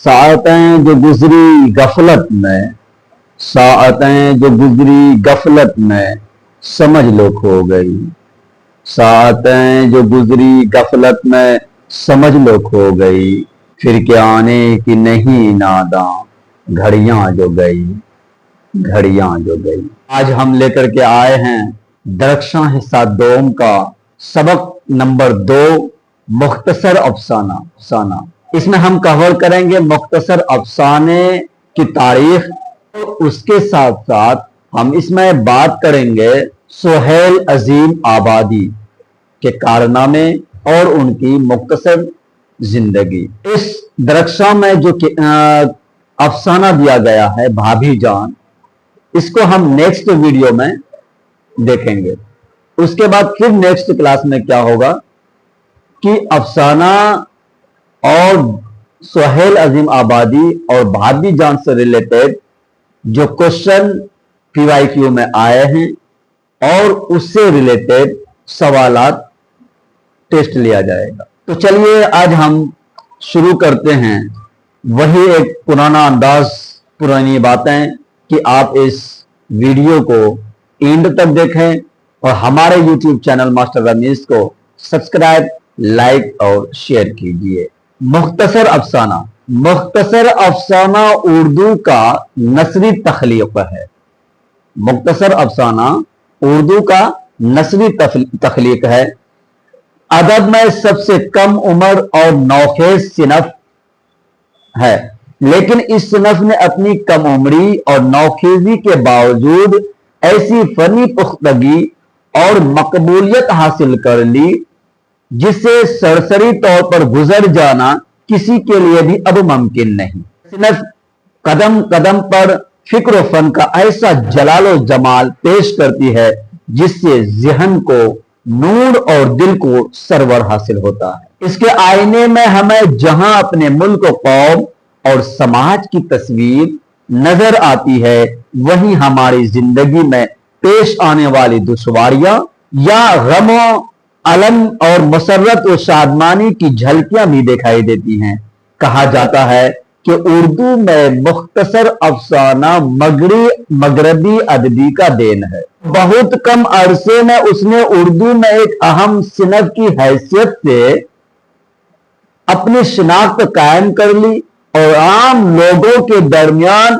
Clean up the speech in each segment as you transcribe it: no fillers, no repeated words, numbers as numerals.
साअतें जो गुजरी गफलत में, साअतें जो गुजरी गफलत में समझ लो खो गई। साअतें जो गुजरी गफलत में समझ लो खो गई। फिर क्या आने की नहीं नादां घड़ियां जो गई, घड़ियां जो गई। आज हम लेकर के आए हैं दरख्शां हिस्सा दोम का सबक नंबर 2, मुख्तसर अफसाना। इसमें हम कवर करेंगे मुख्तसर अफसाने की तारीख और उसके साथ साथ हम इसमें बात करेंगे सुहेल अजीम आबादी के कारनामे और उनकी मुख्तसर जिंदगी। इस दरख्शां में जो अफसाना दिया गया है भाभी जान, इसको हम नेक्स्ट वीडियो में देखेंगे। उसके बाद फिर नेक्स्ट क्लास में क्या होगा कि अफसाना और सुहेल अजीम आबादी और भाभी जान से रिलेटेड जो क्वेश्चन PYQ में आए हैं और उससे रिलेटेड सवालात टेस्ट लिया जाएगा। तो चलिए आज हम शुरू करते हैं। वही एक पुराना अंदाज, पुरानी बातें कि आप इस वीडियो को एंड तक देखें और हमारे YouTube चैनल मास्टर रमीज को सब्सक्राइब, लाइक और शेयर कीजिए। मुख्तसर अफसाना। मुख्तसर अफसाना उर्दू का नसरी तख्लीक है। मुख्तसर अफसाना उर्दू का नसरी तख्लीक है। अदब में सबसे कम उम्र और नौखेज सिनफ है, लेकिन इस सिनफ ने अपनी कम उम्री और नौखेजी के बावजूद ऐसी फनी पुख्तगी और मकबूलियत हासिल कर ली जिससे सरसरी तौर पर गुजर जाना किसी के लिए भी अब मुमकिन नहीं। सिनफ कदम कदम पर फिक्र फन का ऐसा जलालो जमाल पेश करती है जिससे ज़हन को नूर और दिल को सरवर हासिल होता है। इसके आईने में हमें जहां अपने मुल्क, कौम और समाज की तस्वीर नजर आती है, वहीं हमारी जिंदगी में पेश आने वाली दुश्वारियां या गमों, अलम और मसरत और शादमानी की झलकियां भी दिखाई देती हैं। कहा जाता है कि उर्दू में मुख्तसर अफसाना मगरबी अदबी का देन है। बहुत कम अरसे में उसने उर्दू में एक अहम सिनफ की हैसियत से अपनी शिनाख्त कायम कर ली और आम लोगों के दरमियान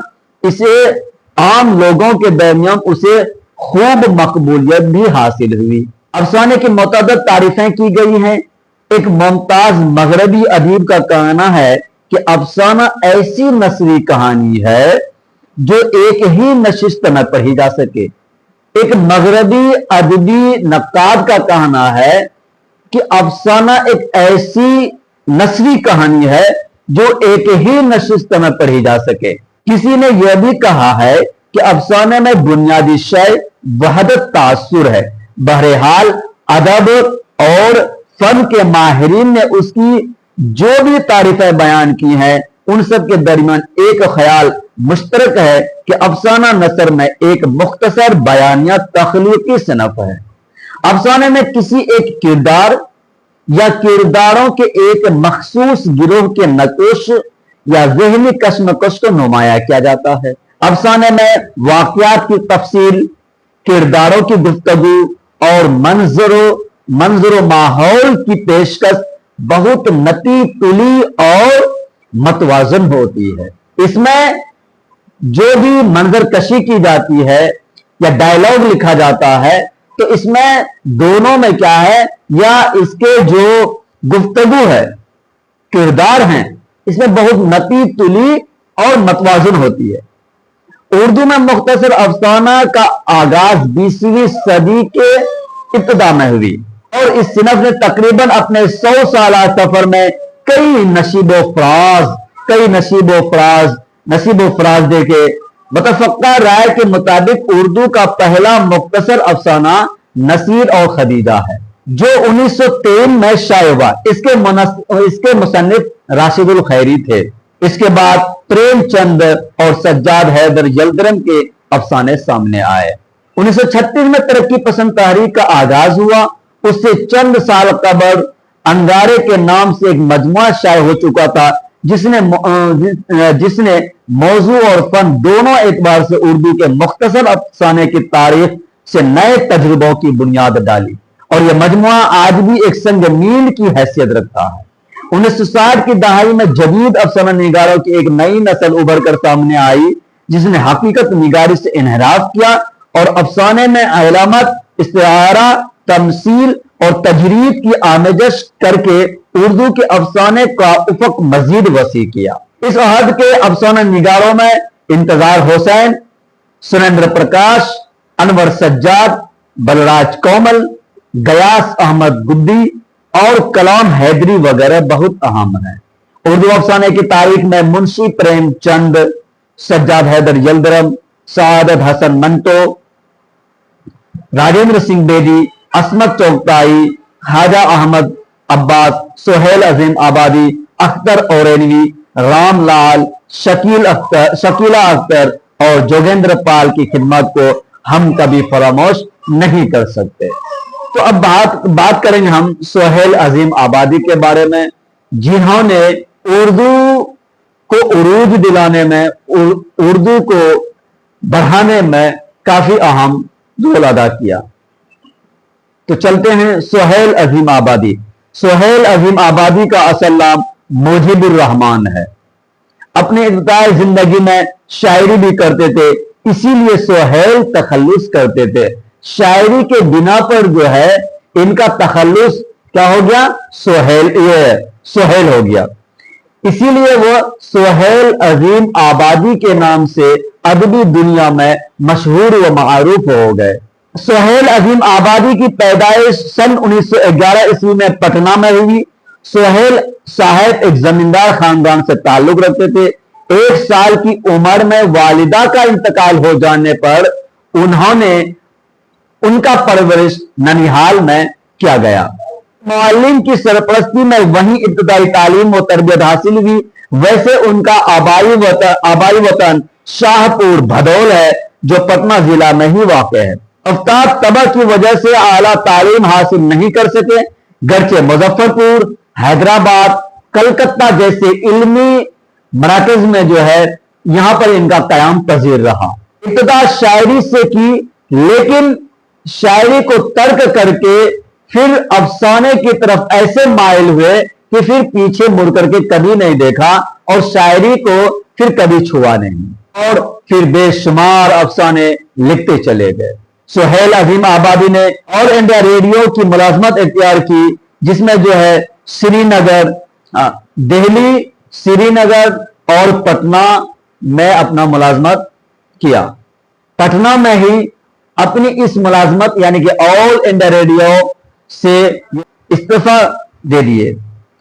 उसे खूब मकबूलियत भी हासिल हुई। अफसाने की मुतअद्दिद तारीफें की गई हैं। एक मुमताज मगरबी अदीब का कहना है कि अफसाना ऐसी नसरी कहानी है जो एक ही नशिस्त में पढ़ी जा सके। एक मगरबी अदबी नक्काद का कहना है कि अफसाना एक ऐसी नसरी कहानी है जो एक ही नशिस्त में पढ़ी जा सके। किसी ने यह भी कहा है कि अफसाने में बुनियादी शय वहदत तासुर है। बहरहाल अदब और फन के माहिरीन ने उसकी जो भी तारीफें बयान की हैं, उन सब के दरमियान एक ख्याल मुश्तरक है कि अफसाना नसर में एक मुख्तसर बयानिया तख्लीकी सनफ है। अफसाने में किसी एक किरदार या किरदारों के एक मखसूस गिरोह के नकोश या ज़हनी कश्मकश को नुमाया किया जाता है। अफसाने में वाक़यात की तफसील, किरदारों की गुफ्तगू और मंजरो माहौल की पेशकश बहुत नती तुली और मतवाजन होती है। इसमें जो भी मंजर कशी की जाती है या डायलॉग लिखा जाता है, तो इसमें दोनों में क्या है, या इसके जो गुफ्तगू है, किरदार हैं, इसमें बहुत नती तुली और मतवाजन होती है। उर्दू में मुख्तसर अफसाना का आगाज 20वीं सदी के इब्तिदा में हुई और इस सिनफ ने तकरीबन अपने 100 साल सफर में कई नसीबो फराज देखे। मुतफ़क्का राय के मुताबिक उर्दू का पहला मुख्तसर अफसाना नसीर और खदीजा है, जो 1903 में शाये हुआ। इसके मुसन्निफ राशिदुल खैरी थे। इसके बाद प्रेमचंद और सज्जाद हैदर यल्दरम के अफसाने सामने आए। 1936 में तरक्की पसंद तहरीक का आगाज हुआ। उससे चंद साल कबल अंगारे के नाम से एक मजमुआ शाये हो चुका था, जिसने मौजू और फन दोनों एतबार से उर्दू के मुख्तसर अफसाने की तारीख से नए तजुर्बों की बुनियाद डाली, और यह मजमुआ आज भी एक संग मील की हैसियत रखता है। 1960 की दहाई में जदीद अफसाना निगारों की एक नई नस्ल उभर कर सामने आई, जिसने हकीकत निगारी से इनहराफ किया और अफसाने में अलामत, इस्तिआरा, तमसील और तजरीद की आमेजश करके उर्दू के अफसाने का उफक मजीद वसी किया। इस अहद के अफसाना निगारों में इंतजार हुसैन, सुरेंद्र प्रकाश, अनवर सज्जाद, बलराज कोमल, गयास अहमद गुद्दी और कलाम हैदरी वगैरह बहुत अहम हैं। उर्दू अफसाने की तारीख में मुंशी प्रेमचंद, सज्जाद हैदर यल्दरम, सआदत हसन मंटो, राजेंद्र सिंह बेदी, असमत चौगताई, खाजा अहमद अब्बास, सोहेल अजीम आबादी, अख्तर औरेनवी, रामलाल, शकीला अख्तर और जोगेंद्र पाल की खिदमत को हम कभी फरामोश नहीं कर सकते। तो अब बात करेंगे हम सोहेल अजीम आबादी के बारे में, जिन्होंने उर्दू को उरूज दिलाने में, उर्दू को बढ़ाने में काफी अहम रोल अदा किया। तो चलते हैं सोहेल अजीम आबादी। सोहेल अजीम आबादी का असल नाम मुजीबुर रहमान है। अपने इब्तिदाई जिंदगी में शायरी भी करते थे, इसीलिए सोहेल तखल्लुस करते थे। शायरी के बिना पर जो है इनका तखल्लुस क्या हो गया, सोहेल हो गया। इसीलिए वो सोहेल अजीम आबादी के नाम से अदबी दुनिया में मशहूर व मारूफ हो गए। सोहेल अजीम आबादी की पैदाइश सन 1911 ईस्वी में पटना में हुई। सोहेल साहब एक जमींदार खानदान से ताल्लुक रखते थे। 1 साल की उम्र में वालिदा का इंतकाल हो जाने पर उनका परवरिश ननिहाल में किया गया। मुअल्लिम की सरपरस्ती में वहीं इब्तिदाई तालीम और तरबियत हासिल हुई। वैसे उनका आबाई वतन शाहपुर भदौल है, जो पटना जिला में ही वाक़ है। आफ्ताब तबा की वजह से आला तालीम हासिल नहीं कर सके, गर्चे मुजफ्फरपुर, हैदराबाद, कलकत्ता जैसे इल्मी मराकज में जो है यहां पर इनका कयाम पजीर रहा। इब्तिदा शायरी से की, लेकिन शायरी को तर्क करके फिर अफसाने की तरफ ऐसे माइल हुए कि फिर पीछे मुड़ करके कभी नहीं देखा और शायरी को फिर कभी छुआ नहीं, और फिर बेशुमार अफसाने लिखते चले गए। सोहेल अजीम आबादी ने ऑल इंडिया रेडियो की मुलाजमत इख्तियार की, जिसमें जो है श्रीनगर, दिल्ली, श्रीनगर और पटना में अपना मुलाजमत किया। पटना में ही अपनी इस मुलाजमत यानी कि ऑल इंडिया रेडियो से इस्तीफा दे दिए।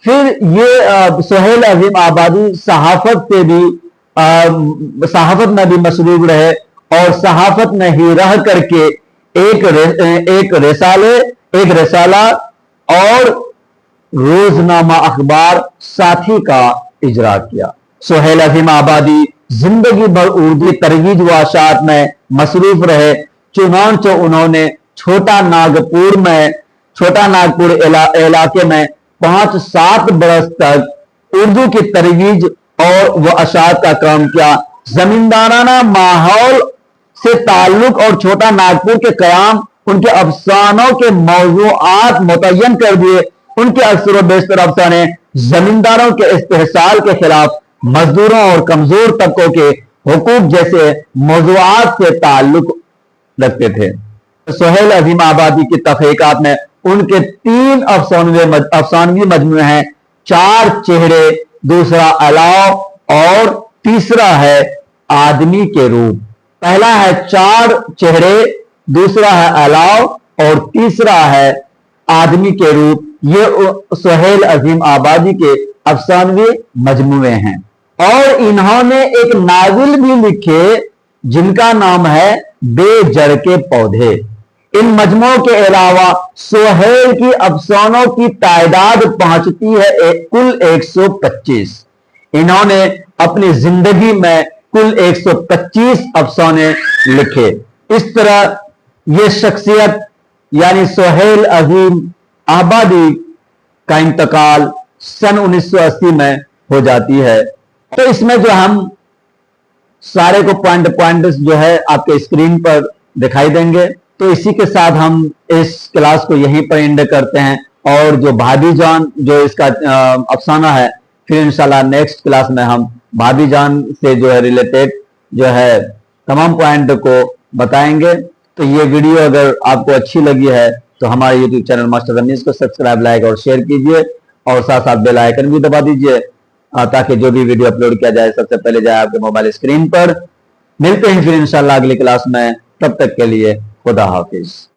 फिर ये सोहेल अजीम आबादी सहाफत में भी मसरूफ रहे और सहाफत में ही रह करके एक रिसाला और रोजनामा अखबार साथी का इजरा किया। सोहेल अजीम आबादी जिंदगी भर उर्दू तरवीज व अशात में मसरूफ रहे। चुनांचे उन्होंने छोटा नागपुर इलाके में 5-7 बरस तक उर्दू की तरवीज और व अशात का काम किया। जमींदाराना माहौल से ताल्लुक और छोटा नागपुर के कयाम उनके अफसानों के मौज़ूआत मुतय्यन कर दिए। उनके अक्सर बेशतर अफसाने जमींदारों के इस्तेहसाल के खिलाफ, मजदूरों और कमजोर तबकों के हुकूक जैसे मौज़ूआत से ताल्लुक रखते थे। सोहेल अजीम आबादी की तहकीकात में उनके 3 अफसानवी मजमूए हैं। 4 चेहरे, दूसरा अलाव और तीसरा है आदमी के रूप। पहला है 4 चेहरे, दूसरा है अलाव और तीसरा है आदमी के रूप। ये सोहेल अजीम आबादी के अफसानवी मजमूए हैं। और इन्होंने एक नावल भी लिखे जिनका नाम है बेजड़ के पौधे। इन मजमूओं के अलावा सोहेल की अफसानों की तादाद पहुंचती है कुल 125। इन्होंने अपनी जिंदगी में कुल 125 अफसाने लिखे। इस तरह ये शख्सियत यानी सोहेल अजीम आबादी का इंतकाल सन 1980 में हो जाती है। तो इसमें जो हम सारे को पॉइंट जो है आपके स्क्रीन पर दिखाई देंगे। तो इसी के साथ हम इस क्लास को यहीं पर एंड करते हैं, और जो भाभी जान जो इसका अफसाना है, फिर इंशाल्लाह नेक्स्ट क्लास में हम भाभी जान से जो है रिलेटेड जो है तमाम पॉइंट को बताएंगे। तो ये वीडियो अगर आपको अच्छी लगी है तो हमारे यूट्यूब चैनल मास्टर रमीज को सब्सक्राइब, लाइक और शेयर कीजिए, और साथ साथ बेल आइकन भी दबा दीजिए ताकि जो भी वीडियो अपलोड किया जाए सबसे पहले जाए आपके मोबाइल स्क्रीन पर। मिलते हैं फिर इंशाल्लाह अगली क्लास में, तब तक के लिए खुदा हाफिज।